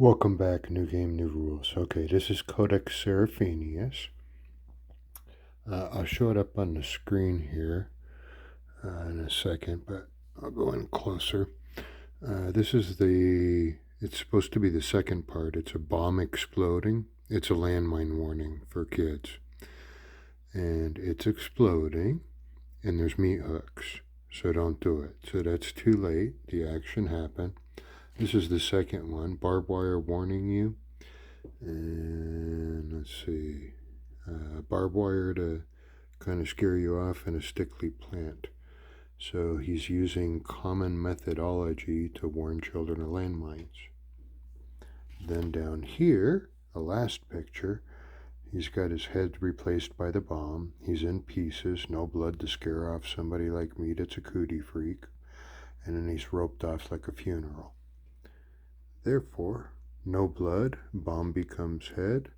Welcome back, New Game, New Rules. Okay, this is Codex Seraphinianus. I'll show it up on the screen here in a second, but I'll go in closer. It's supposed to be the second part. It's a bomb exploding. It's a landmine warning for kids. And it's exploding, and there's meat hooks, so don't do it. So that's too late. The action happened. This is the second one, barbed wire warning you. And let's see, barbed wire to kind of scare you off in a stickly plant. So he's using common methodology to warn children of landmines. Then down here, the last picture, he's got his head replaced by the bomb. He's in pieces, no blood to scare off somebody like me that's a cootie freak. And then he's roped off like a funeral. Therefore, no blood, bomb becomes head,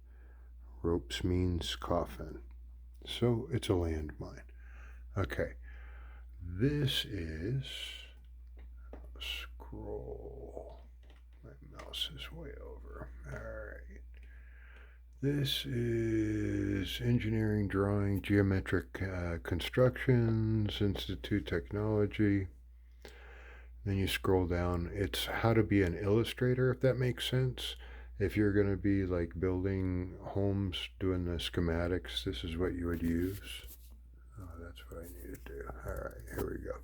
ropes means coffin. So it's a landmine. Okay, this is, scroll, my mouse is way over. All right. This is engineering, drawing, geometric constructions, Institute technology. Then you scroll down, it's how to be an illustrator, if that makes sense. If you're going to be like building homes, doing the schematics, this is what you would use. Oh, that's what I need to do. All right, here we go.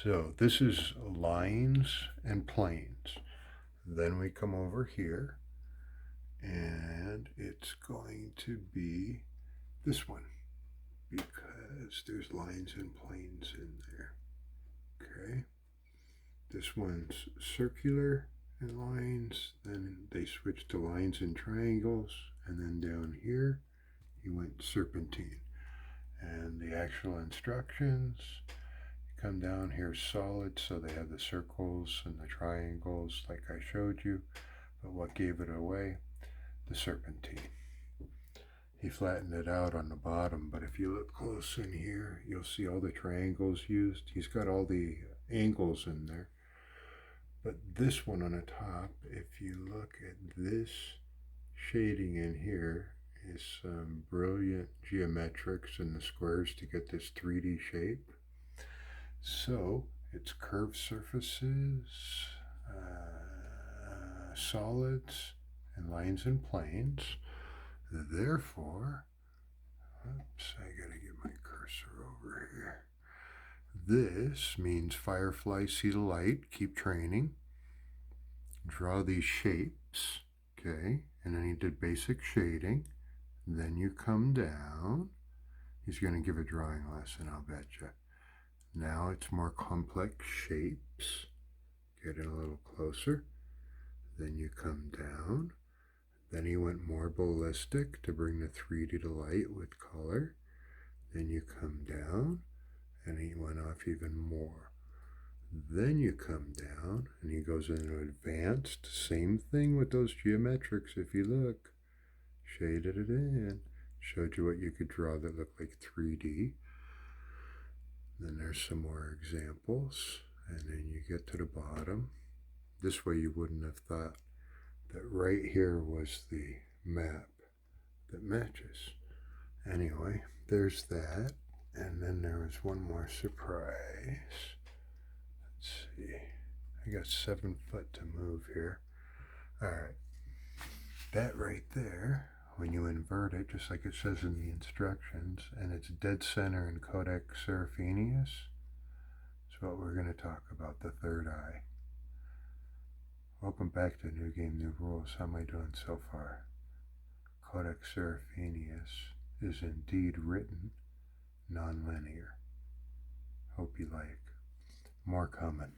So this is lines and planes. Then we come over here, and it's going to be this one, because there's lines and planes in there. Okay. This one's circular and lines, then they switched to lines and triangles, and then down here you went serpentine. And the actual instructions, you come down here solid, so they have the circles and the triangles like I showed you, but what gave it away? The serpentine. He flattened it out on the bottom, but if you look close in here, you'll see all the triangles used. He's got all the angles in there. But this one on the top, if you look at this shading in here, is some brilliant geometrics in the squares to get this 3D shape. So it's curved surfaces, solids, and lines and planes. Therefore, oops, I gotta get my cursor over here. This means firefly, see the light, keep training. Draw these shapes, okay? And then he did basic shading. Then you come down. He's going to give a drawing lesson, I'll bet you. Now it's more complex shapes. Get in a little closer. Then you come down. Then he went more ballistic to bring the 3D to light with color. Then you come down. And he went off even more. Then you come down, and he goes into advanced, same thing with those geometrics, if you look. Shaded it in, showed you what you could draw that looked like 3D. Then there's some more examples, and then you get to the bottom. This way you wouldn't have thought that right here was the map that matches. Anyway, there's that. And then there was one more surprise. Let's see. I got 7 foot to move here. All right. That right there, when you invert it, just like it says in the instructions, and it's dead center in Codex Seraphinianus, is what we're going to talk about, the third eye. Welcome back to New Game, New Rules. How am I doing so far? Codex Seraphinianus is indeed written non-linear. Hope you like. More coming.